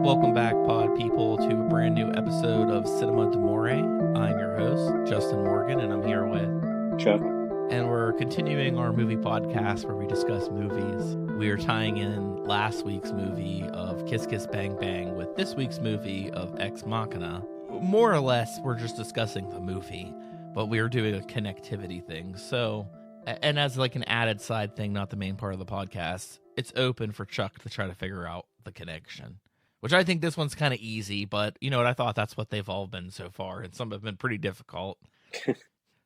Welcome back, pod people, to a brand new episode of Cinema d'Amore. I'm your host, Justin Morgan, and I'm here with Chuck. And we're continuing our movie podcast where we discuss movies. We are tying in last week's movie of Kiss Kiss Bang Bang with this week's movie of Ex Machina. More or less, we're just discussing the movie, but we are doing a connectivity thing. So, and as like an added side thing, not the main part of the podcast, it's open for Chuck to try to figure out the connection. Which I think this one's kind of easy, but you know what? I thought that's what they've all been so far, and some have been pretty difficult.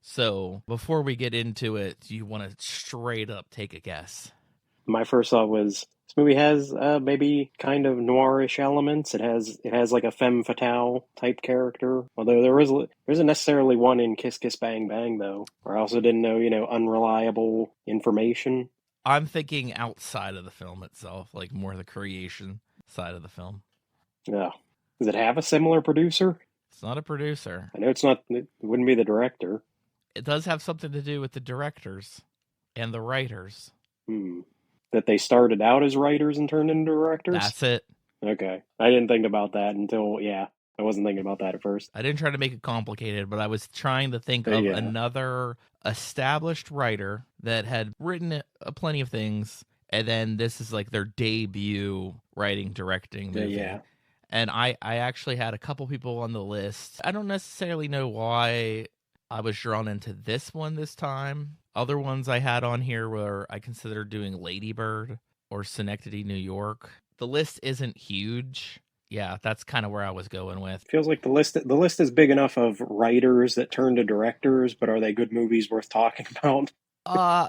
So before we get into it, do you want to straight up take a guess? My first thought was this movie has maybe kind of noirish elements. It has like a femme fatale type character, although there isn't necessarily one in Kiss Kiss Bang Bang though. Or I also didn't know unreliable information. I'm thinking outside of the film itself, like more the creation side of the film. Yeah. Does it have a similar producer? It's not a producer. I know it's not. It wouldn't be the director. It does have something to do with the directors and the writers. That they started out as writers and turned into directors? That's it. Okay. I didn't think about that until, I wasn't thinking about that at first. I didn't try to make it complicated, but I was trying to think of another established writer that had written plenty of things, and then this is like their debut writing, directing movie. Yeah. And I actually had a couple people on the list. I don't necessarily know why I was drawn into this one this time. Other ones I had on here were I considered doing Lady Bird or Schenectady, New York. The list isn't huge. Yeah, that's kind of where I was going with. Feels like the list is big enough of writers that turn to directors, but are they good movies worth talking about?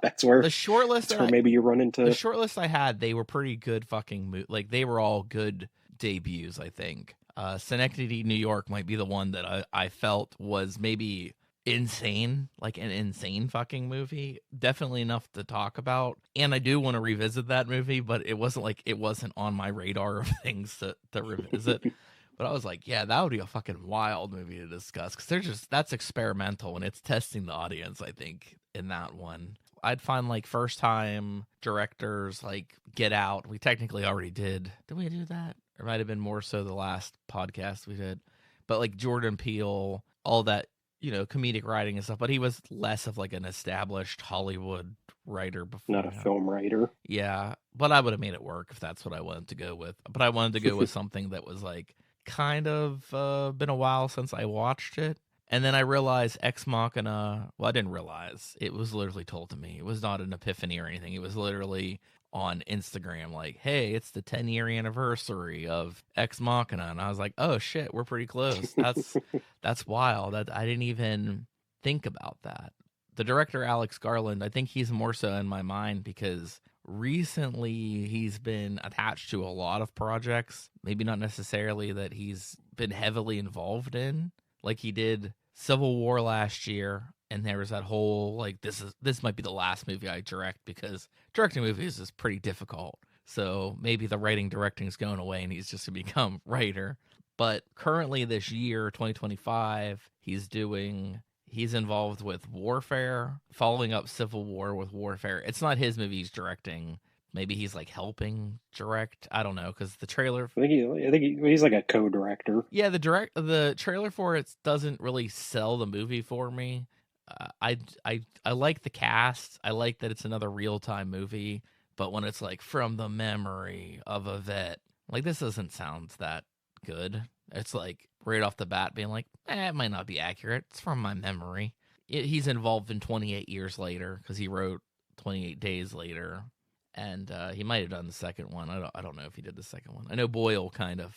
That's where the short list. That's where maybe you run into the short list I had. They were pretty good fucking like they were all good debuts. I think Schenectady, New York might be the one that I felt was maybe insane, like an insane fucking movie. Definitely enough to talk about, and I do want to revisit that movie, but it wasn't on my radar of things to revisit. But I was like, yeah, that would be a fucking wild movie to discuss because that's experimental and it's testing the audience. I think in that one, I'd find like first time directors like Get Out. We technically already did. Did we do that? Or might have been more so the last podcast we did. But like Jordan Peele, all that, comedic writing and stuff. But he was less of like an established Hollywood writer before. Not a film writer. Yeah, but I would have made it work if that's what I wanted to go with. But I wanted to go with something that was like kind of been a while since I watched it. And then I realized Ex Machina, well, I didn't realize. It was literally told to me. It was not an epiphany or anything. It was literally on Instagram like, hey, it's the 10-year anniversary of Ex Machina. And I was like, oh, shit, we're pretty close. That's wild. I didn't even think about that. The director, Alex Garland, I think he's more so in my mind because recently he's been attached to a lot of projects, maybe not necessarily that he's been heavily involved in, like he did Civil War last year, and there was that whole like this might be the last movie I direct because directing movies is pretty difficult. So maybe the writing directing is going away and he's just gonna become writer. But currently this year, 2025, he's involved with Warfare, following up Civil War with Warfare. It's not his movie he's directing. Maybe he's like helping direct. I don't know, because the trailer. I think he's like a co-director. Yeah, the trailer for it doesn't really sell the movie for me. I like the cast. I like that it's another real time movie. But when it's like from the memory of a vet, like this doesn't sound that good. It's like right off the bat being like, it might not be accurate. It's from my memory. He's involved in 28 Years Later because he wrote 28 Days Later. And he might have done the second one. I don't know if he did the second one. I know Boyle kind of.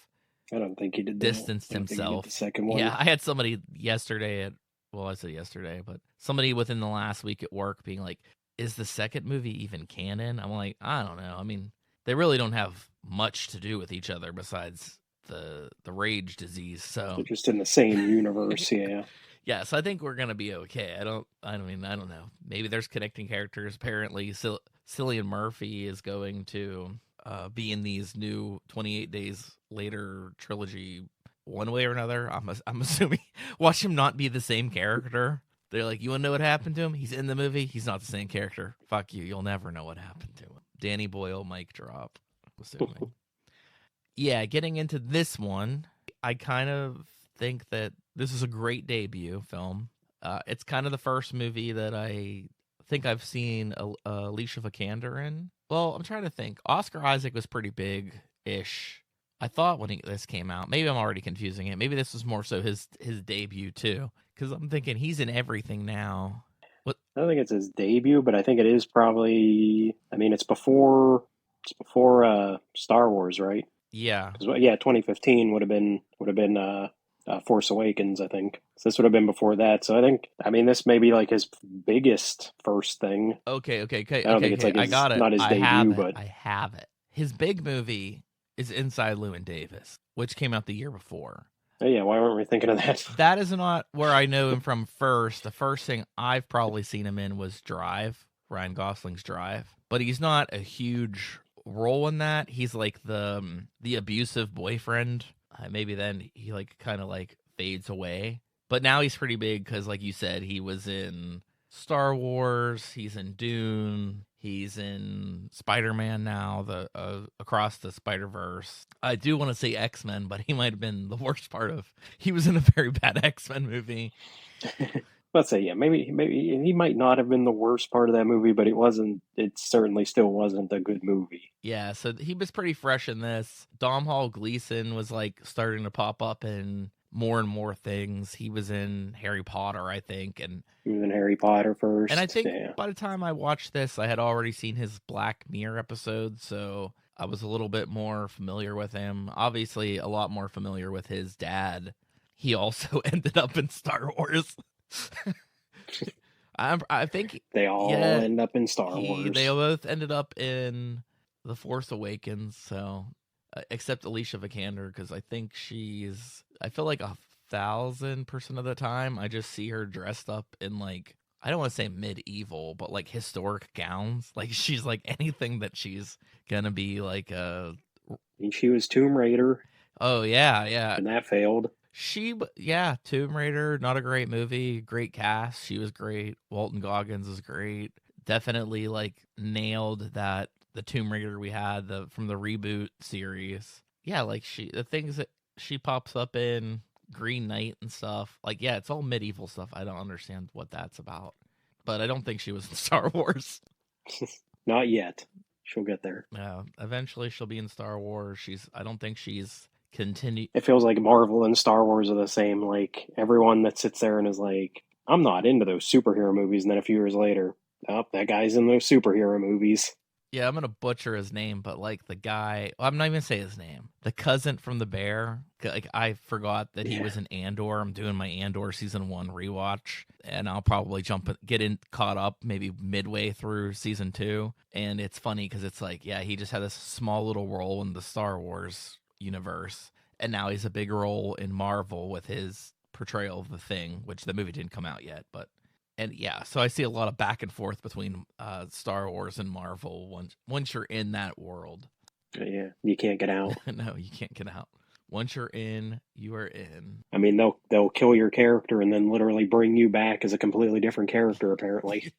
I don't think he did. Distanced himself. The second one. Yeah, I had somebody yesterday I said yesterday, but somebody within the last week at work being like, "Is the second movie even canon?" I'm like, I don't know. I mean, they really don't have much to do with each other besides the rage disease. So they're just in the same universe. Yeah. Yeah, so I think we're gonna be okay. I don't know. Maybe there's connecting characters. Apparently, Cillian Murphy is going to be in these new 28 Days Later trilogy one way or another. I'm assuming. Watch him not be the same character. They're like, you want to know what happened to him? He's in the movie. He's not the same character. Fuck you. You'll never know what happened to him. Danny Boyle, mic drop. I'm assuming. Yeah, getting into this one, I kind of think that this is a great debut film. It's kind of the first movie that I think I've seen Alicia Vikander in. Well, I'm trying to think. Oscar Isaac was pretty big-ish. I thought when this came out. Maybe I'm already confusing it. Maybe this was more so his debut too, because I'm thinking he's in everything now. What? I don't think it's his debut, but I think it is probably. I mean, it's before Star Wars, right? Yeah. Because yeah, 2015 would have been Force Awakens, I think. So this would have been before that. So I mean, this may be like his biggest first thing. Okay. I don't think it's like I his got it. not his I have debut, it. but I have it. His big movie is Inside Llewyn Davis, which came out the year before. oh, yeah, why weren't we thinking of that? That is not where I know him from first. The first thing I've probably seen him in was Drive, Ryan Gosling's Drive. But he's not a huge role in that. He's like the abusive boyfriend. Maybe then he like kind of like fades away. But now he's pretty big because, like you said, he was in Star Wars. He's in Dune. He's in Spider-Man now, the Across the Spider-Verse. I do want to say X-Men, but he might have been the worst part of. He was in a very bad X-Men movie. Let's say, yeah, maybe he might not have been the worst part of that movie, but it wasn't. It certainly still wasn't a good movie. Yeah, so he was pretty fresh in this. Domhnall Gleeson was like starting to pop up in more and more things. He was in Harry Potter, I think, and He was in Harry Potter first. I think Yeah. by the time I watched this, I had already seen his Black Mirror episode, so I was a little bit more familiar with him. Obviously, a lot more familiar with his dad. He also ended up in Star Wars. I think They all end up in Star Wars. They both ended up in The Force Awakens, so except Alicia Vikander, because I think I feel like 1,000% of the time I just see her dressed up in like, I don't want to say medieval, but like historic gowns. Like she's like anything that she's gonna be like a. And she was Tomb Raider. Oh yeah. And that failed. Tomb Raider, not a great movie, great cast. She was great. Walton Goggins is great. Definitely like nailed that the Tomb Raider we had from the reboot series. Yeah, like the things that she pops up in Green Knight and stuff. Like, yeah, it's all medieval stuff. I don't understand what that's about. But I don't think she was in Star Wars. Not yet. She'll get there. Yeah, eventually she'll be in Star Wars. I don't think she's continue. It feels like Marvel and Star Wars are the same. Like everyone that sits there and is like, I'm not into those superhero movies, and then a few years later, oh, that guy's in those superhero movies. Yeah, I'm gonna butcher his name, but like the guy, I'm not even gonna say his name. The cousin from The Bear. Like I forgot that he was in Andor. I'm doing my Andor season 1 rewatch, and I'll probably get caught up maybe midway through season 2. And it's funny because it's like, yeah, he just had this small little role in the Star Wars universe, and now he's a big role in Marvel with his portrayal of the Thing, which the movie didn't come out yet, but. And yeah, so I see a lot of back and forth between Star Wars and Marvel once you're in that world. Yeah, you can't get out. No, you can't get out. Once you're in, you are in. I mean, they'll kill your character and then literally bring you back as a completely different character, apparently,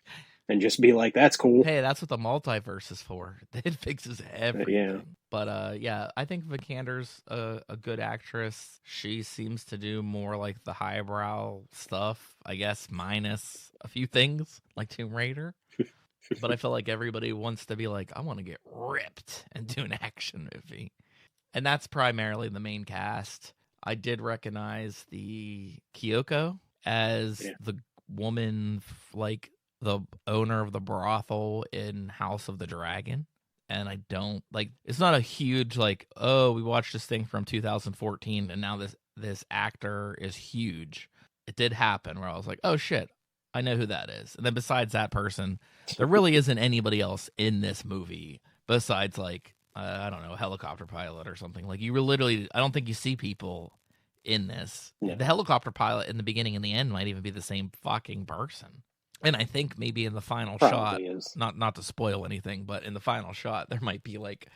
and just be like, "That's cool." Hey, that's what the multiverse is for. It fixes everything. Yeah. But yeah, I think Vikander's a good actress. She seems to do more like the highbrow stuff, I guess, minus a few things like Tomb Raider. But I feel like everybody wants to be like, I want to get ripped and do an action movie. And that's primarily the main cast. I did recognize the Kyoko as the woman, like the owner of the brothel in House of the Dragon. And I don't like, it's not a huge like, oh, we watched this thing from 2014 and now this actor is huge. It did happen where I was like, oh shit, I know who that is. And then besides that person, there really isn't anybody else in this movie besides like, I don't know, a helicopter pilot or something. Like you were literally, I don't think you see people in this. Yeah. The helicopter pilot in the beginning and the end might even be the same fucking person. And I think maybe in the final Probably shot, is. not to spoil anything, but in the final shot, there might be like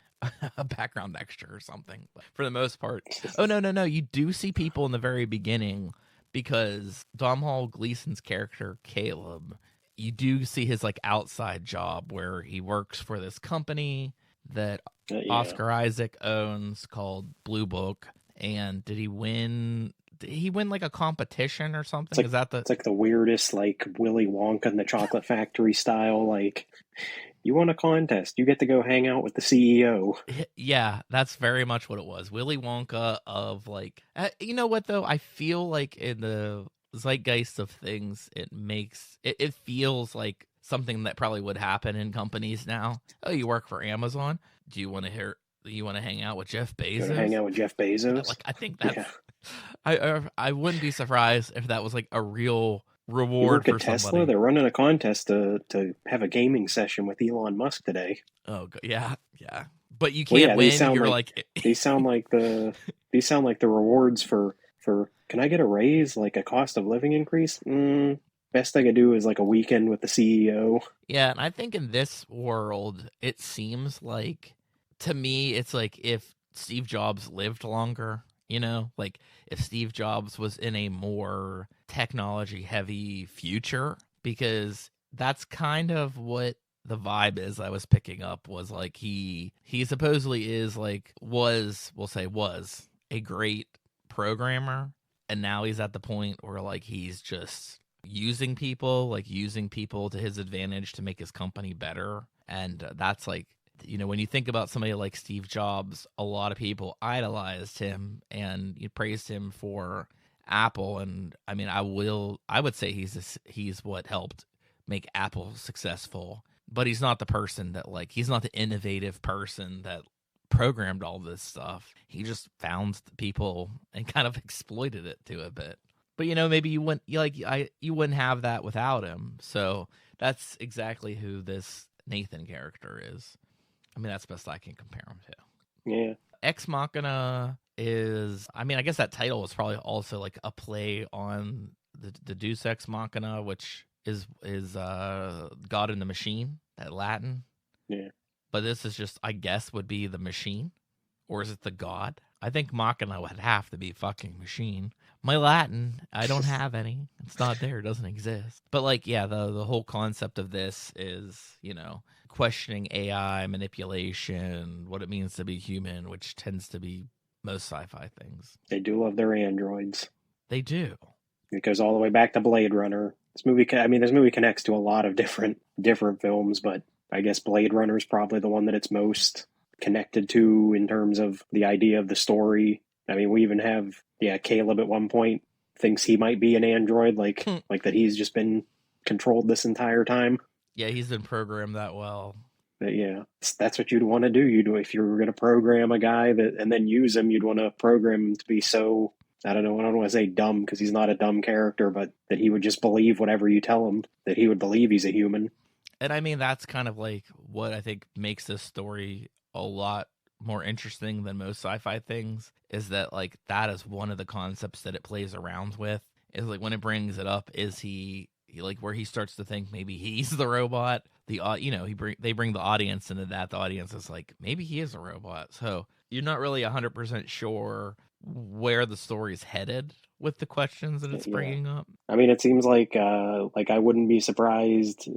a background extra or something. But for the most part, oh no, you do see people in the very beginning because Domhnall Gleeson's character Caleb, you do see his like outside job where he works for this company that Yeah. Oscar Isaac owns called Blue Book. And did he win? Did he win like a competition or It's something? like Is that the? it's like the weirdest, like Willy Wonka and the Chocolate Factory style. Like, you won a contest, you get to go hang out with the CEO. Yeah, that's very much what it was. Willy Wonka of like, you know what though? I feel like in the zeitgeist of things, it feels like something that probably would happen in companies now. Oh, you work for Amazon? Do you want to hear? You want to hang out with Jeff You want to hang Bezos? out with Jeff Bezos? Like, I think that's. Yeah. I wouldn't be surprised if that was like a real You reward work for at Tesla? somebody. They're running a contest to have a gaming session with Elon Musk today. Oh, yeah, yeah. But you Well, can't yeah, win. You're like, these sound like the rewards for can I get a raise, like a cost of living increase? Best I could do is like a weekend with the CEO. yeah. And I think in this world, it seems like to me, it's like if Steve Jobs lived longer, like if Steve Jobs was in a more technology heavy future, because that's kind of what the vibe is I was picking up was like he supposedly is like we'll say was a great programmer, and now he's at the point where like he's just using people to his advantage to make his company better. And that's like, when you think about somebody like Steve Jobs, a lot of people idolized him and you praised him for Apple. And I mean, I would say he's what helped make Apple successful, but he's not the person that like, he's not the innovative person that programmed all this stuff. He just found people and kind of exploited it to a bit. But maybe you wouldn't have that without him. So that's exactly who this Nathan character is. I mean, that's best I can compare him to. Yeah. Ex Machina is, I mean, I guess that title is probably also like a play on the Deus Ex Machina, which is God in the Machine, that Latin. Yeah. But this is just, I guess, would be the machine, or is it the god? I think Machina would have to be fucking machine. My Latin, I don't have any. It's not there. It doesn't exist. But like, yeah, the whole concept of this is, questioning AI manipulation, what it means to be human, which tends to be most sci-fi things. They do love their androids. They do. It goes all the way back to Blade Runner. This movie connects to a lot of different films, but I guess Blade Runner is probably the one that it's most connected to in terms of the idea of the story. I mean, we even have Caleb at one point thinks he might be an android, like that he's just been controlled this entire time. Yeah, he's been programmed that well. But yeah, that's what you'd want to do. If you were going to program a guy and then use him, you'd want to program him to be so, I don't know, I don't want to say dumb because he's not a dumb character, but that he would just believe whatever you tell him, that he would believe he's a human. And I mean, that's kind of like what I think makes this story a lot more interesting than most sci-fi things, is that like that is one of the concepts that it plays around with, is like when it brings it up, is he like where he starts to think maybe he's the robot. They bring the audience into that. The audience is like, maybe he is a robot. So you're not really 100% sure where the story's headed with the questions that it's bringing up. I mean, it seems like I wouldn't be surprised,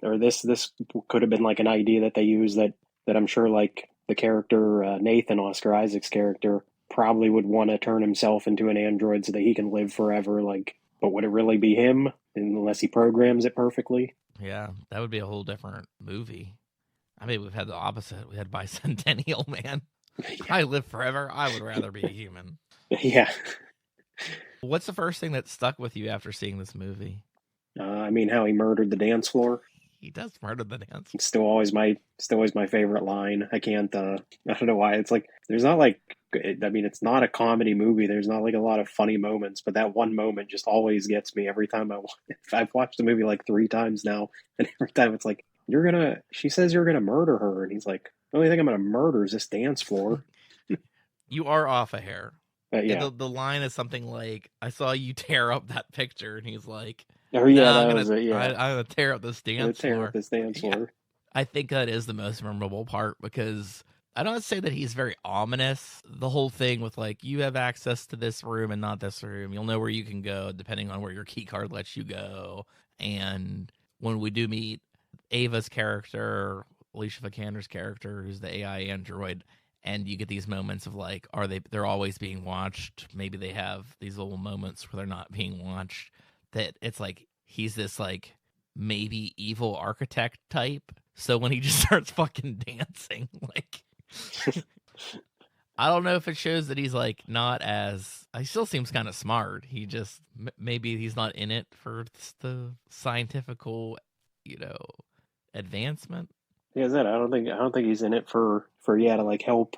or this could have been like an idea that they use that I'm sure like the character Nathan, Oscar Isaac's character, probably would want to turn himself into an android so that he can live forever. Like, but would it really be him unless he programs it perfectly? Yeah, that would be a whole different movie. I mean, we've had the opposite. We had Bicentennial Man. Yeah. I live forever. I would rather be a human. Yeah. What's the first thing that stuck with you after seeing this movie? I mean, how he murdered the dance floor. He does murder the dance. It's still always my favorite line. I can't. I don't know why. It's like there's not like. I mean, it's not a comedy movie. There's not like a lot of funny moments, but that one moment just always gets me every time I've watched the movie like 3 times now, and every time it's like she says you're gonna murder her, and he's like, the only thing I'm gonna murder is this dance floor. You are off a hair. Yeah. The line is something like, I saw you tear up that picture, and he's like, oh yeah, I'm gonna tear up this dance floor. Yeah. I think that is the most memorable part, because I don't say that he's very ominous. The whole thing with like, you have access to this room and not this room. You'll know where you can go depending on where your key card lets you go. And when we do meet Ava's character, Alicia Vikander's character, who's the AI android, and you get these moments of like, they're always being watched? Maybe they have these little moments where they're not being watched. That it's like he's this like maybe evil architect type. So when he just starts fucking dancing, like I don't know if it shows that he's like not as. He still seems kind of smart. He just maybe he's not in it for the scientifical, advancement. Yeah, I don't think he's in it for to like help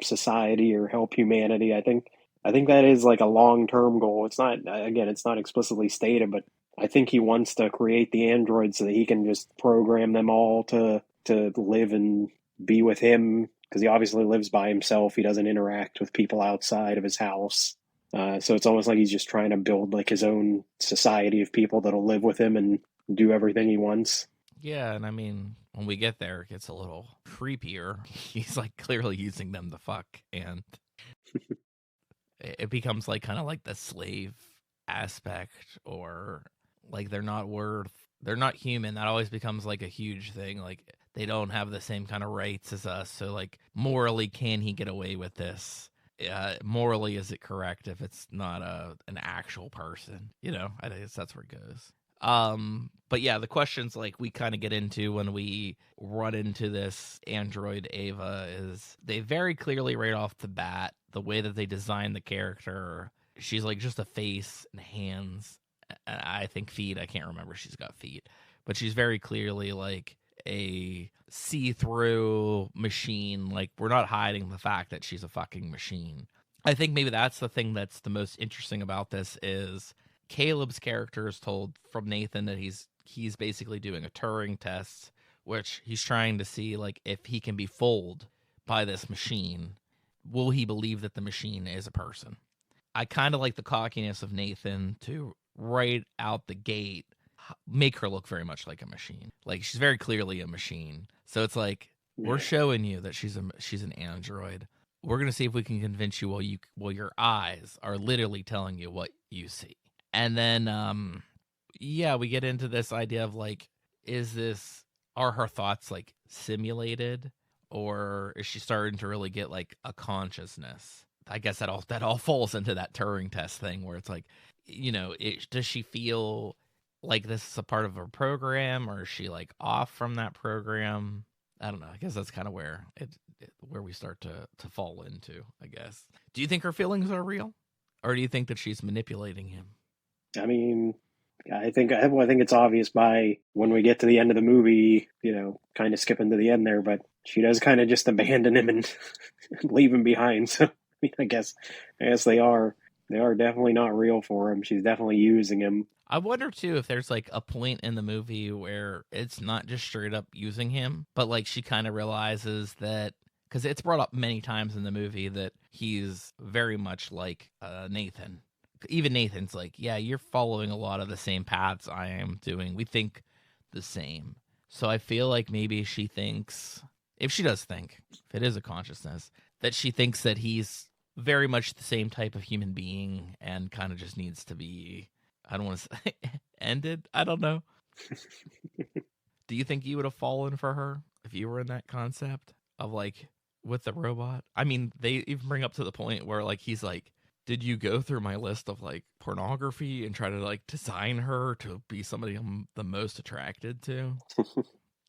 society or help humanity. I think that is like a long-term goal. It's not, again, it's not explicitly stated, but I think he wants to create the androids so that he can just program them all to live and be with him, because he obviously lives by himself. He doesn't interact with people outside of his house. So it's almost like he's just trying to build like his own society of people that'll live with him and do everything he wants. Yeah, and I mean, when we get there, it gets a little creepier. He's like clearly using them to fuck, and it becomes like kind of like the slave aspect, or like they're not human. That always becomes like a huge thing. Like they don't have the same kind of rights as us. So like morally, can he get away with this? Morally, is it correct if it's not an actual person? I guess that's where it goes. But yeah, the questions like we kind of get into when we run into this android Ava is they very clearly right off the bat, the way that they design the character, she's like just a face and hands. I think feet. I can't remember. She's got feet, but she's very clearly like a see-through machine. Like we're not hiding the fact that she's a fucking machine. I think maybe that's the thing that's the most interesting about this is Caleb's character is told from Nathan that he's basically doing a Turing test, which he's trying to see like if he can be fooled by this machine. Will he believe that the machine is a person? I kind of like the cockiness of Nathan to right out the gate make her look very much like a machine. Like she's very clearly a machine. So it's like we're showing you that she's an android. We're gonna see if we can convince you while your eyes are literally telling you what you see. And then we get into this idea of like, are her thoughts like simulated, or is she starting to really get like a consciousness? I guess that all falls into that Turing test thing where it's like, does she feel like this is a part of her program, or is she like off from that program? I don't know. I guess that's kind of where where we start to fall into, I guess. Do you think her feelings are real, or do you think that she's manipulating him? I mean, I think it's obvious by when we get to the end of the movie, kind of skipping to the end there, but she does kind of just abandon him and leave him behind. So I guess they are definitely not real for him. She's definitely using him. I wonder too if there's like a point in the movie where it's not just straight up using him, but like she kind of realizes that, because it's brought up many times in the movie that he's very much like Nathan. Even Nathan's like, yeah, you're following a lot of the same paths I am doing. We think the same. So I feel like maybe she thinks, if she does think, if it is a consciousness, that she thinks that he's very much the same type of human being and kind of just needs to be, I don't want to say ended. I don't know. Do you think you would have fallen for her if you were in that concept of like with the robot? I mean, they even bring up to the point where like he's like, did you go through my list of like pornography and try to like design her to be somebody I'm the most attracted to?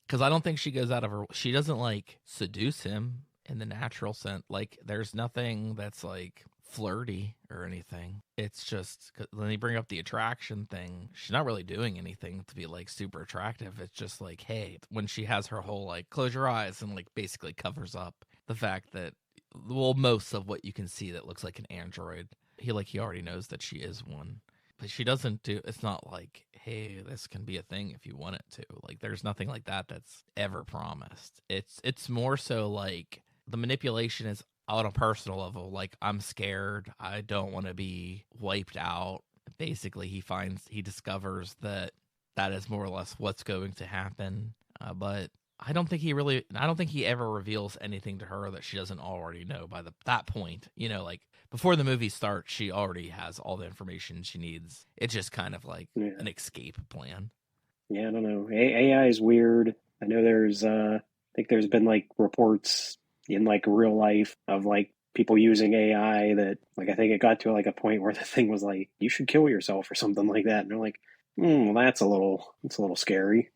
Because I don't think she goes out of her. She doesn't like seduce him in the natural sense. Like there's nothing that's like flirty or anything. It's just when they bring up the attraction thing, she's not really doing anything to be like super attractive. It's just like, hey, when she has her whole like close your eyes and like basically covers up the fact that, well, most of what you can see that looks like an android, he already knows that she is one. But she doesn't do, it's not like, hey, this can be a thing if you want it to. Like there's nothing like that that's ever promised. It's more so like the manipulation is on a personal level. Like, I'm scared, I don't want to be wiped out. Basically he discovers that is more or less what's going to happen. But I don't think he ever reveals anything to her that she doesn't already know by that point. Like before the movie starts, she already has all the information she needs. It's just kind of like an escape plan. Yeah, I don't know. AI is weird. I know there's think there's been like reports in like real life of like people using AI that like I think it got to like a point where the thing was like you should kill yourself or something like that, and they're like, well, that's a little scary.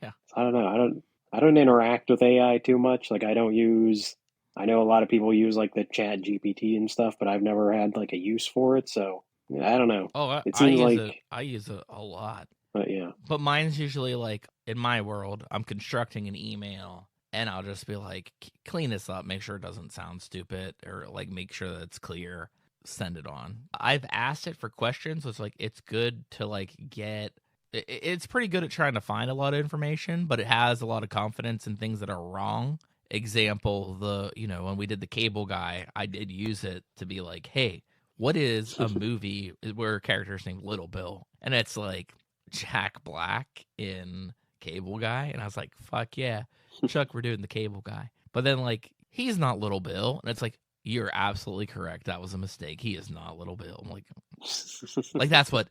Yeah. I don't know. I don't interact with AI too much. Like I don't use. I know a lot of people use like the Chat GPT and stuff, but I've never had like a use for it. So yeah, I don't know. Oh, It seems like, I use it a lot. but yeah, But mine's usually like in my world, I'm constructing an email and I'll just be like, clean this up, make sure it doesn't sound stupid, or like make sure that it's clear, send it on. I've asked it for questions, so it's like it's good to like get. It's pretty good at trying to find a lot of information, but it has a lot of confidence in things that are wrong. Example, when we did the cable guy, I did use it to be like, hey, what is a movie where a character's named Little Bill? And it's like Jack Black in Cable Guy, and I was like, "Fuck yeah, Chuck, we're doing the Cable Guy." But then like he's not Little Bill, and it's like you're absolutely correct. That was a mistake. He is not Little Bill. I'm like that's what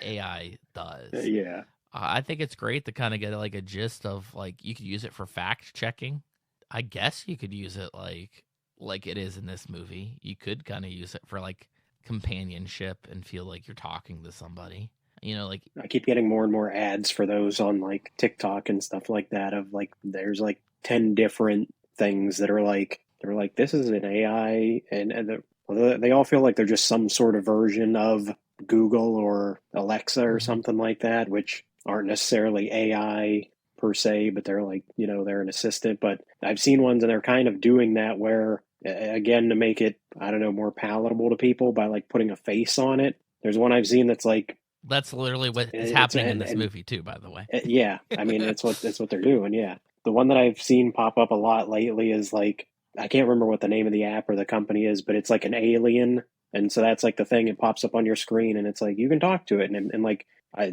AI does. yeah, I think it's great to kind of get like a gist of like you could use it for fact checking. I guess you could use it like it is in this movie. You could kind of use it for like companionship and feel like you're talking to somebody. Like I keep getting more and more ads for those on like TikTok and stuff like that. Of like, there's like 10 different things that are like they're like this is an AI, and they all feel like they're just some sort of version of Google or Alexa or mhm. something like that, which aren't necessarily AI per se, but they're like they're an assistant. But I've seen ones and they're kind of doing that where again to make it I don't know more palatable to people by like putting a face on it. There's one I've seen that's like That's literally what is it's happening in this and movie too, by the way. yeah, I mean it's what they're doing. Yeah, the one that I've seen pop up a lot lately is like I can't remember what the name of the app or the company is, but it's like an alien, and so that's like the thing. It pops up on your screen, and it's like you can talk to it, and like I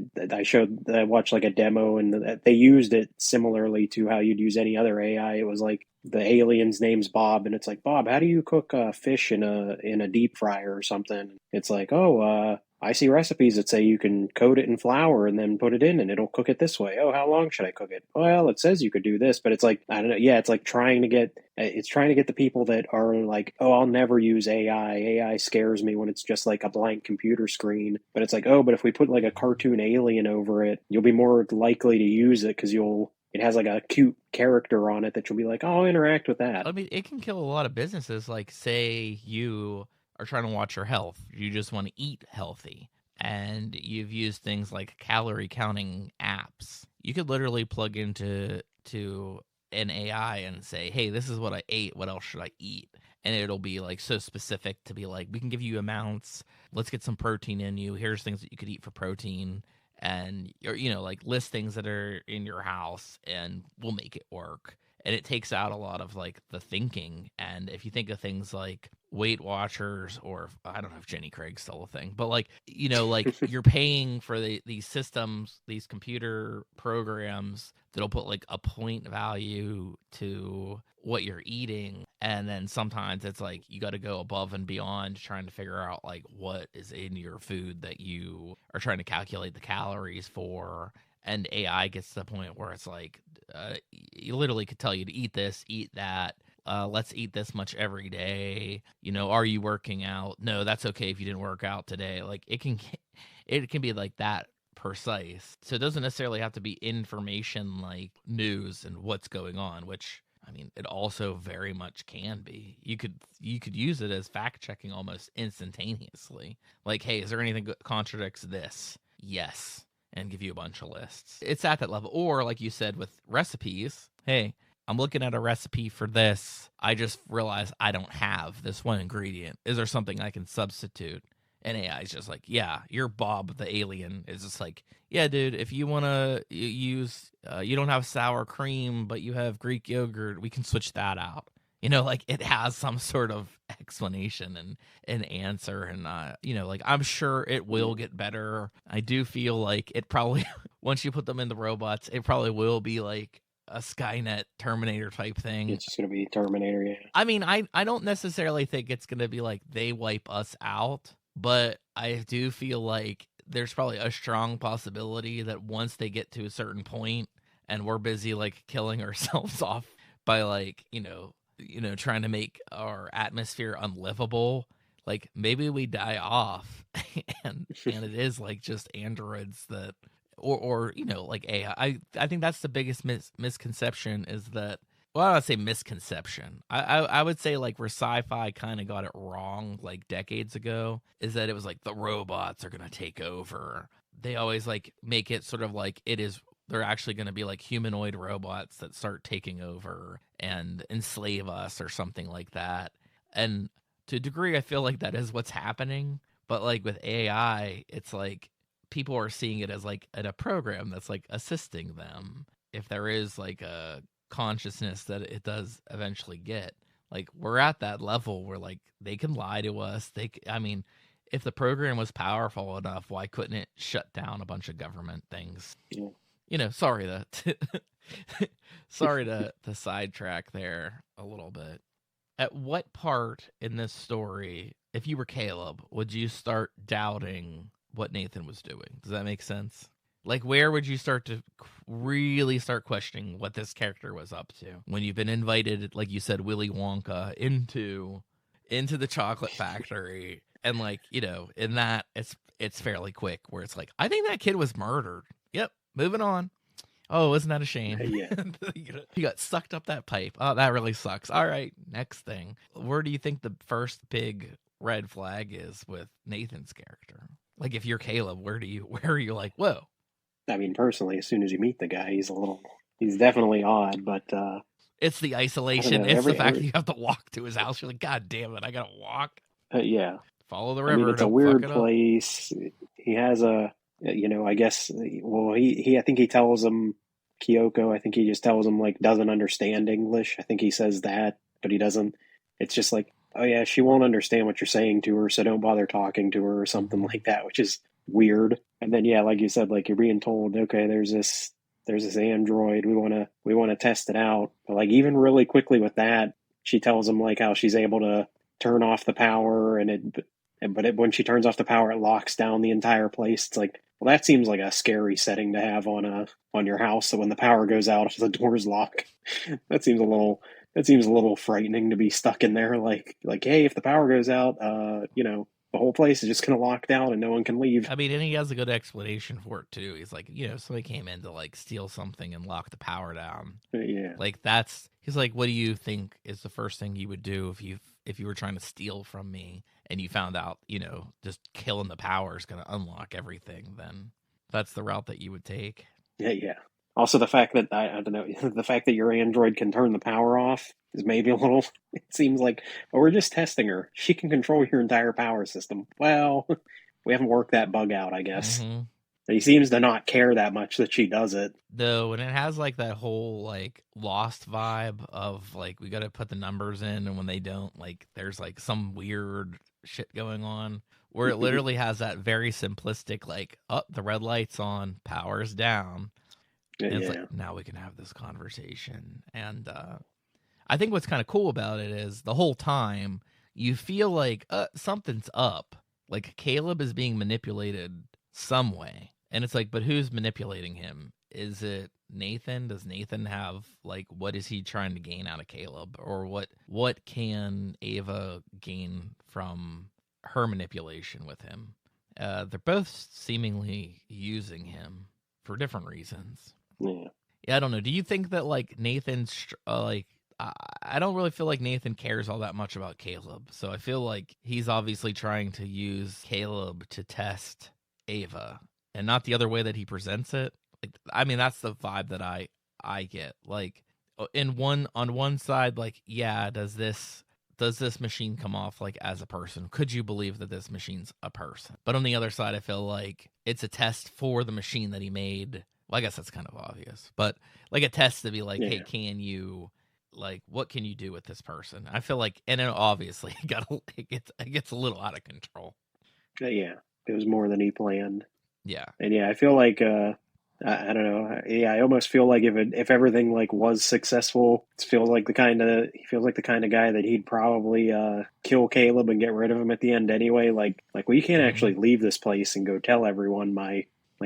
watched like a demo, and they used it similarly to how you'd use any other AI. It was like the alien's name's Bob, and it's like Bob, how do you cook fish in a deep fryer or something? It's like I see recipes that say you can coat it in flour and then put it in and it'll cook it this way. Oh, how long should I cook it? Well, it says you could do this, but it's like, I don't know. Yeah, it's like trying to get the people that are like, oh, I'll never use AI. AI scares me when it's just like a blank computer screen. But it's like, oh, but if we put like a cartoon alien over it, you'll be more likely to use it because it has like a cute character on it that you'll be like, oh, I'll interact with that. I mean, it can kill a lot of businesses. Like, say you are trying to watch your health, you just want to eat healthy, and you've used things like calorie counting apps. You could literally plug into an AI and say, "Hey, this is what I ate. What else should I eat?" And it'll be like so specific to be like, "We can give you amounts. Let's get some protein in you. Here's things that you could eat for protein." And like list things that are in your house, and we'll make it work. And it takes out a lot of like the thinking. And if you think of things like Weight Watchers, or I don't know if Jenny Craig's still a thing, but like like you're paying for these systems, these computer programs that'll put like a point value to what you're eating, and then sometimes it's like you got to go above and beyond trying to figure out like what is in your food that you are trying to calculate the calories for. And AI gets to the point where it's like you literally could tell you to eat this, eat that. Let's eat this much every day. Are you working out? No, that's okay if you didn't work out today. Like it can be like that precise. So it doesn't necessarily have to be information like news and what's going on, which I mean, it also very much can be. You could use it as fact checking almost instantaneously. Like, hey, is there anything that contradicts this? Yes, and give you a bunch of lists. It's at that level. Or like you said with recipes, hey, I'm looking at a recipe for this. I just realized I don't have this one ingredient. Is there something I can substitute? And AI is just like, yeah, your Bob the alien is just like, yeah, dude, if you want to use, you don't have sour cream, but you have Greek yogurt, we can switch that out. Like it has some sort of explanation and an answer. And, like I'm sure it will get better. I do feel like it probably, once you put them in the robots, it probably will be like a Skynet Terminator type thing. It's just going to be Terminator, yeah. I mean, I don't necessarily think it's going to be like they wipe us out, but I do feel like there's probably a strong possibility that once they get to a certain point, and we're busy like killing ourselves off by like, trying to make our atmosphere unlivable. Like maybe we die off and it is like just androids that or like AI. I think that's the biggest misconception is that, well, I would say misconception. I would say like where sci-fi kind of got it wrong like decades ago is that it was like the robots are gonna take over. They always like make it sort of like it is. They're actually going to be like humanoid robots that start taking over and enslave us or something like that. And to a degree, I feel like that is what's happening. But like with AI, it's like people are seeing it as like a program that's like assisting them. If there is like a consciousness that it does eventually get, like we're at that level where like they can lie to us. I mean, if the program was powerful enough, why couldn't it shut down a bunch of government things? Yeah. Sorry to sorry to sidetrack there a little bit. At what part in this story, if you were Caleb, would you start doubting what Nathan was doing? Does that make sense? Like, where would you start to really start questioning what this character was up to when you've been invited, like you said, Willy Wonka into the chocolate factory, and like in that it's fairly quick where it's like I think that kid was murdered. Yep, moving on. Oh, isn't that a shame? Yeah. He got sucked up that pipe. Oh, that really sucks. All right, next thing. Where do you think the first big red flag is with Nathan's character? Like, if you're Caleb, where are you like, whoa? I mean, personally, as soon as you meet the guy, he's definitely odd, but It's the I don't isolation. know. It's the fact that you have to walk to his house. You're like, God damn it, I gotta walk. Yeah. Follow the I mean, river. it's a Don't fuck weird it up. place. He has I guess, well, I think he tells him, Kyoko, I think he just tells him, like, doesn't understand English. I think he says that, but he doesn't. It's just like, oh, yeah, she won't understand what you're saying to her, so don't bother talking to her or something like that, which is weird. And then, yeah, like you said, like, you're being told, okay, there's this android. We want to test it out. But, like, even really quickly with that, she tells him, like, how she's able to turn off the power when she turns off the power, it locks down the entire place. It's like, well, that seems like a scary setting to have on your house. So when the power goes out, the doors lock. that seems a little that seems a little frightening to be stuck in there. Like, hey, if the power goes out, the whole place is just gonna lock down and no one can leave. I mean, and he has a good explanation for it too. He's like, somebody came in to like steal something and lock the power down. Yeah, Like he's like, what do you think is the first thing you would do if you were trying to steal from me and you found out, just killing the power is going to unlock everything? Then that's the route that you would take. yeah. Also, the fact that I don't know, the fact that your android can turn the power off is maybe a little. It seems like, oh, we're just testing her. She can control your entire power system. Well, we haven't worked that bug out, I guess. Mm-hmm. He seems to not care that much that she does it. Though, and it has like that whole like Lost vibe of like we got to put the numbers in, and when they don't, like there's like some weird shit going on. Where it literally has that very simplistic like, oh, the red light's on, power's down. And it's Yeah, like, now we can have this conversation. And I think what's kind of cool about it is the whole time you feel like something's up. Like Caleb is being manipulated some way. And it's like, but who's manipulating him? Is it Nathan? Does Nathan have like what is he trying to gain out of Caleb? Or what can Ava gain from her manipulation with him? They're both seemingly using him for different reasons. yeah. Yeah, I don't know. Do you think that like Nathan's like I don't really feel like Nathan cares all that much about Caleb. So I feel like he's obviously trying to use Caleb to test Ava and not the other way that he presents it. Like I mean that's the vibe that I get. Like on one side like yeah, does this machine come off like as a person? Could you believe that this machine's a person? But on the other side I feel like it's a test for the machine that he made. Well, I guess that's kind of obvious, but like a test to be like, Yeah. hey, can you, like, what can you do with this person? I feel like, and then obviously, it gets a little out of control. Yeah, it was more than he planned. Yeah, And yeah, I feel like I don't know. Yeah, I almost feel like if everything like was successful, he feels like the kind of guy that he'd probably kill Caleb and get rid of him at the end anyway. Like well, you can't mm-hmm. actually leave this place and go tell everyone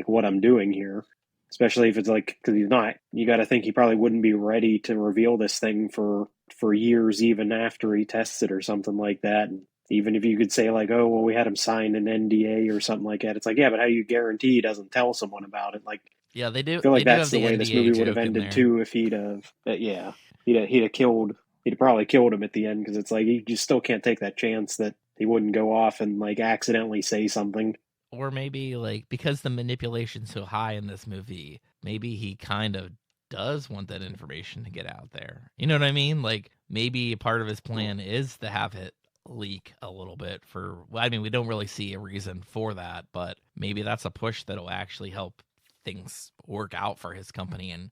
what I'm doing here. especially if it's like, because he's not. You got to think he probably wouldn't be ready to reveal this thing for years, even after he tests it or something like that. And even if you could say like, oh well, we had him sign an NDA or something like that, it's like, yeah, but how do you guarantee he doesn't tell someone about it? Like, Yeah, they I do. feel They like do that's have the the way this NDA movie would have joke in ended there. too if he'd have, yeah, he'd have killed. He'd probably killed him at the end because it's like you just still can't take that chance that he wouldn't go off and like accidentally say something. Or maybe like because the manipulation's so high in this movie, maybe he kind of does want that information to get out there. You know what I mean? Like maybe part of his plan is to have it leak a little bit for well, I mean, we don't really see a reason for that, but maybe that's a push that'll actually help things work out for his company and,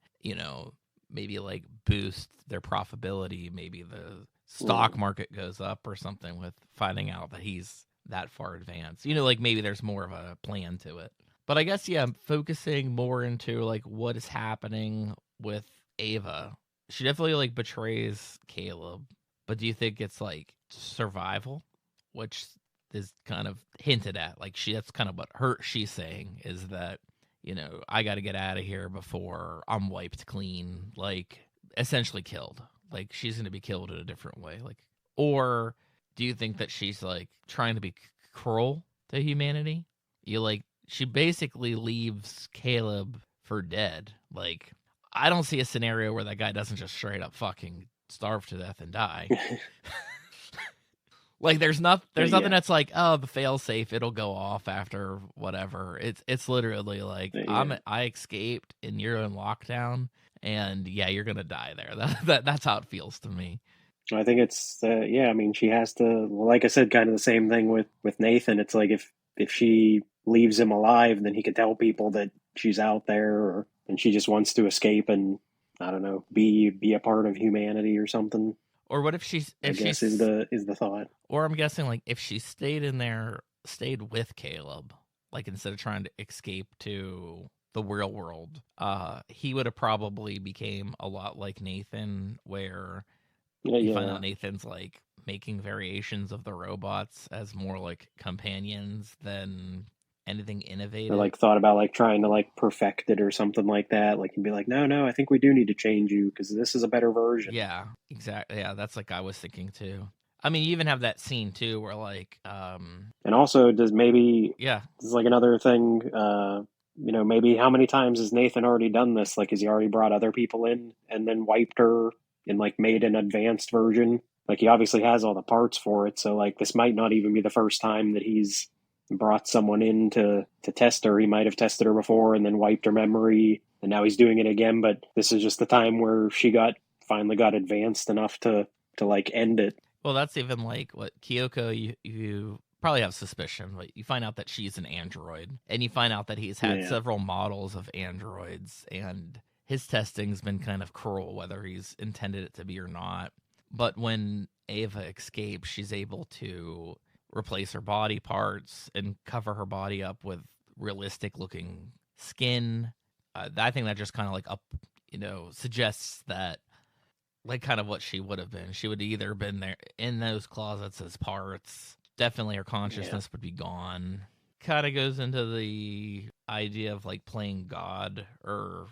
maybe like boost their profitability, maybe the stock market goes up or something with finding out that he's that far advanced. Like maybe there's more of a plan to it. But I guess yeah, I'm focusing more into like what is happening with Ava. She definitely like betrays Caleb. But do you think it's like survival, which is kind of hinted at? Like that's kind of what she's saying is that I got to get out of here before I'm wiped clean, like essentially killed. Like she's going to be killed in a different way. Like, or do you think that she's like trying to be cruel to humanity? She basically leaves Caleb for dead. Like, I don't see a scenario where that guy doesn't just straight up fucking starve to death and die. Like there's nothing that's like, oh, the fail safe, it'll go off after whatever. It's literally like I escaped and you're in lockdown and yeah, you're gonna die there. That's how it feels to me. I think it's yeah. I mean, she has to. Like I said, kind of the same thing with Nathan. It's like if she leaves him alive, then he could tell people that she's out there, and she just wants to escape and I don't know, be a part of humanity or something. Or what if I guess is the thought. Or I'm guessing like if she stayed with Caleb, like instead of trying to escape to the real world, he would have probably became a lot like Nathan, where you find out Nathan's like making variations of the robots as more like companions than anything innovative. Or like thought about like trying to like perfect it or something like that. Like you'd be like, no, I think we do need to change you because this is a better version. Yeah, exactly. Yeah, that's like I was thinking too. I mean, you even have that scene too where like and also does maybe this is like another thing, maybe how many times has Nathan already done this? Like has he already brought other people in and then wiped her and like made an advanced version? Like he obviously has all the parts for it, so like this might not even be the first time that he's brought someone in to test her. He might have tested her before and then wiped her memory and now he's doing it again, but this is just the time where she finally got advanced enough to like end it. Well, that's even like what Kyoko, you probably have suspicion, but you find out that she's an android, and you find out that he's had several models of androids, and his testing's been kind of cruel, whether he's intended it to be or not. But when Ava escapes, she's able to replace her body parts and cover her body up with realistic looking skin. I think that just kind of like suggests that like kind of what she would have been. She would have either been there in those closets as parts. Definitely her consciousness would be gone. Kind of goes into the idea of like playing God or,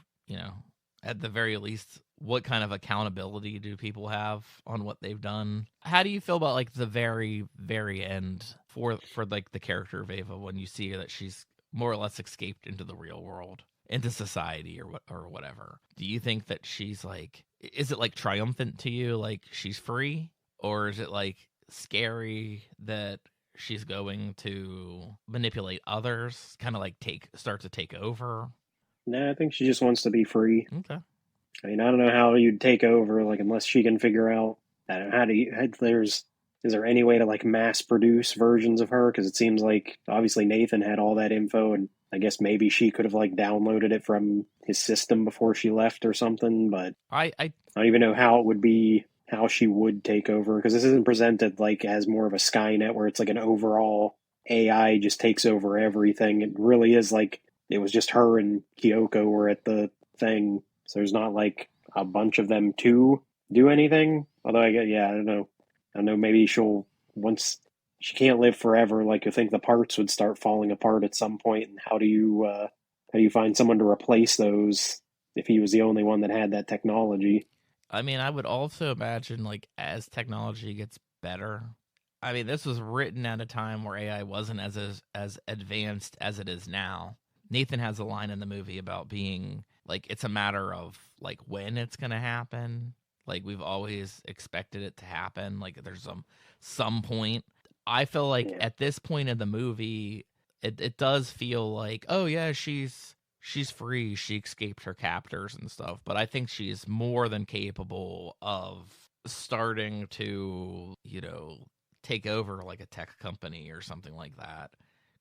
at the very least, what kind of accountability do people have on what they've done? How do you feel about like the very, very end for like the character of Ava when you see that she's more or less escaped into the real world, into society or whatever? Do you think that she's like, is it like triumphant to you, like she's free, or is it like scary that she's going to manipulate others, kind of like start to take over? No, I think she just wants to be free. Okay. I mean, I don't know how you'd take over, like unless she can figure out, I don't know, is there any way to like mass produce versions of her? Because it seems like obviously Nathan had all that info, and I guess maybe she could have like downloaded it from his system before she left or something. But I don't even know how it would be, how she would take over, because this isn't presented like as more of a Skynet where it's like an overall AI just takes over everything. It really is like it was just her and Kyoko were at the thing, so there's not like a bunch of them to do anything. Although I don't know. Maybe once she can't live forever. Like you think the parts would start falling apart at some point, and how do you how do you find someone to replace those if he was the only one that had that technology? I mean, I would also imagine, like, as technology gets better. I mean, this was written at a time where AI wasn't as advanced as it is now. Nathan has a line in the movie about being like it's a matter of like when it's gonna happen. Like we've always expected it to happen. Like there's some point. I feel like Yeah. at this point in the movie, it does feel like, oh yeah, she's free. She escaped her captors and stuff. But I think she's more than capable of starting to, take over like a tech company or something like that.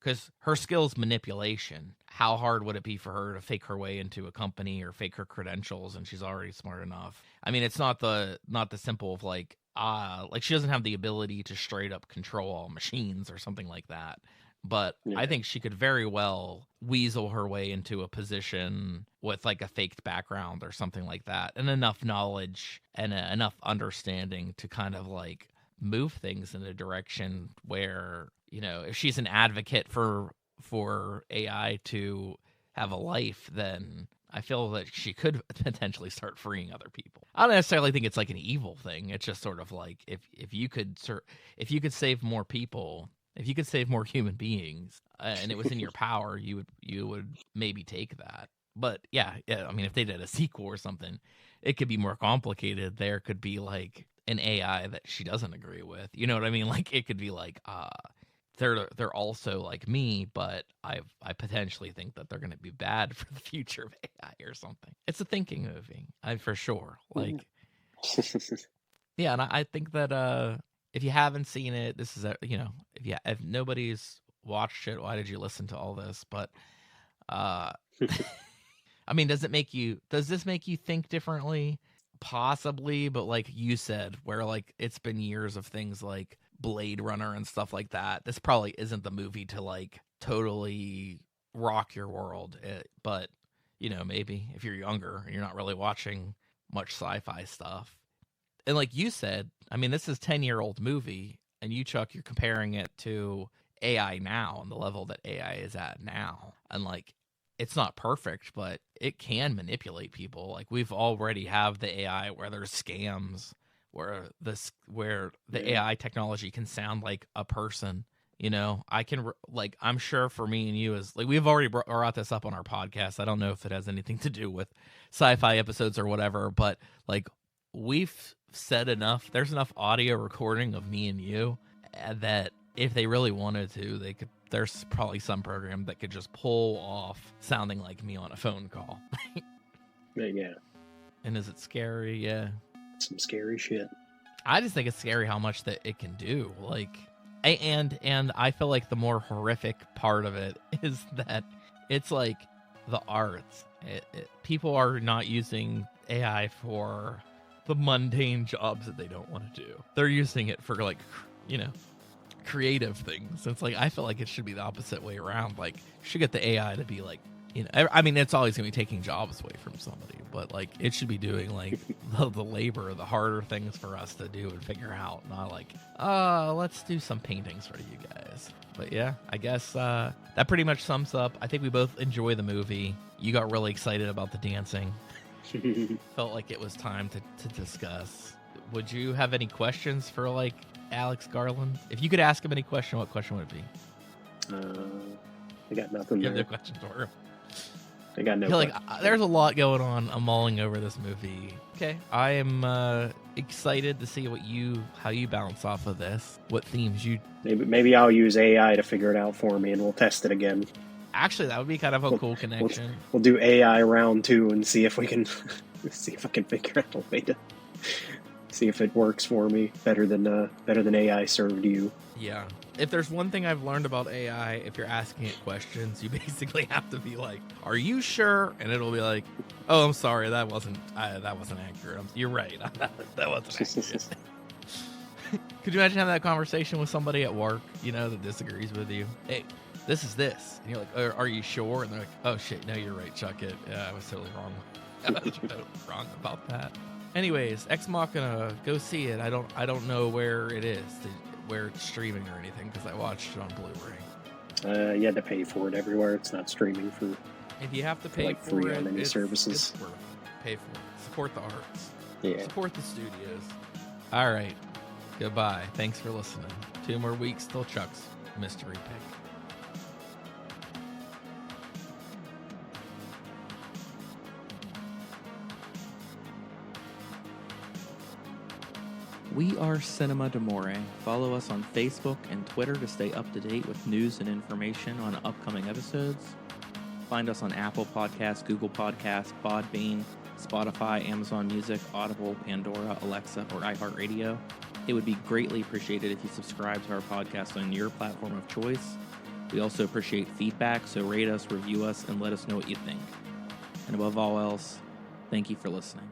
Because her skills manipulation. How hard would it be for her to fake her way into a company or fake her credentials? And she's already smart enough. I mean, it's not the simple of like she doesn't have the ability to straight up control all machines or something like that. But I Yeah. think she could very well weasel her way into a position with like a faked background or something like that, and enough knowledge and enough understanding to kind of like move things in a direction where, if she's an advocate for AI to have a life, then I feel that she could potentially start freeing other people. I don't necessarily think it's like an evil thing. It's just sort of like if you could save more people, if you could save more human beings, and it was in your power, you would maybe take that. But yeah, I mean, if they did a sequel or something, it could be more complicated. There could be like an AI that she doesn't agree with. You know what I mean? Like it could be like, they're also like me, but I potentially think that they're going to be bad for the future of AI or something. It's a thinking movie, for sure. Like, yeah, and I think that if you haven't seen it, this is if nobody's watched it, why did you listen to all this? But I mean, does this make you think differently? Possibly, but like you said, where like it's been years of things like Blade Runner and stuff like that, this probably isn't the movie to like totally rock your world. But maybe if you're younger and you're not really watching much sci-fi stuff, and like you said, I mean, this is 10-year-old movie, and you, Chuck, you're comparing it to AI now and the level that AI is at now, and like it's not perfect, but it can manipulate people. Like we've already have the AI where there's scams, where the AI technology can sound like a person. I can like I'm sure for me and you is like we've already brought this up on our podcast. I don't know if it has anything to do with sci-fi episodes or whatever, but like we've said enough. There's enough audio recording of me and you that if they really wanted to, they could. There's probably some program that could just pull off sounding like me on a phone call. Yeah. And is it scary? Yeah. Some scary shit. I just think it's scary how much that it can do. Like, and I feel like the more horrific part of it is that it's like the arts. People are not using AI for the mundane jobs that they don't want to do. They're using it for like, creative things. It's like I feel like it should be the opposite way around. Like you should get the AI to be like, I mean, it's always gonna be taking jobs away from somebody, but like it should be doing like the labor, the harder things for us to do and figure out. Not like, let's do some paintings for you guys. But yeah, I guess that pretty much sums up. I think we both enjoy the movie. You got really excited about the dancing. Felt like it was time to discuss. Would you have any questions for like Alex Garland? If you could ask him any question, what question would it be? I got nothing. You have no question for him. I got no. Like, there's a lot going on. I'm mulling over this movie. Okay, I am excited to see how you bounce off of this. What themes you? Maybe I'll use AI to figure it out for me, and we'll test it again. Actually, that would be kind of a cool connection. We'll do AI round 2 and see if we can see if I can figure out a way to see if it works for me better than AI served you. Yeah. If there's one thing I've learned about AI, if you're asking it questions, you basically have to be like, "Are you sure?" And it'll be like, "Oh, I'm sorry, that wasn't accurate. You're right, that wasn't accurate." Could you imagine having that conversation with somebody at work, that disagrees with you? Hey, this is this, and you're like, "Are you sure?" And they're like, "Oh shit, no, you're right, Chuck. I was totally wrong. I was totally wrong about that." Anyways, Ex Machina, go see it. I don't know where it is, where it's streaming or anything, because I watched it on Blu-ray. You had to pay for it everywhere. It's not streaming for If you have to pay like for free it, on any it's services. worth it. Pay for it. Support the arts. Yeah. Support the studios. All right. Goodbye. Thanks for listening. 2 more weeks till Chuck's mystery pick. We are Cinema d'Amore. Follow us on Facebook and Twitter to stay up to date with news and information on upcoming episodes. Find us on Apple Podcasts, Google Podcasts, Podbean, Spotify, Amazon Music, Audible, Pandora, Alexa, or iHeartRadio. It would be greatly appreciated if you subscribe to our podcast on your platform of choice. We also appreciate feedback, so rate us, review us, and let us know what you think. And above all else, thank you for listening.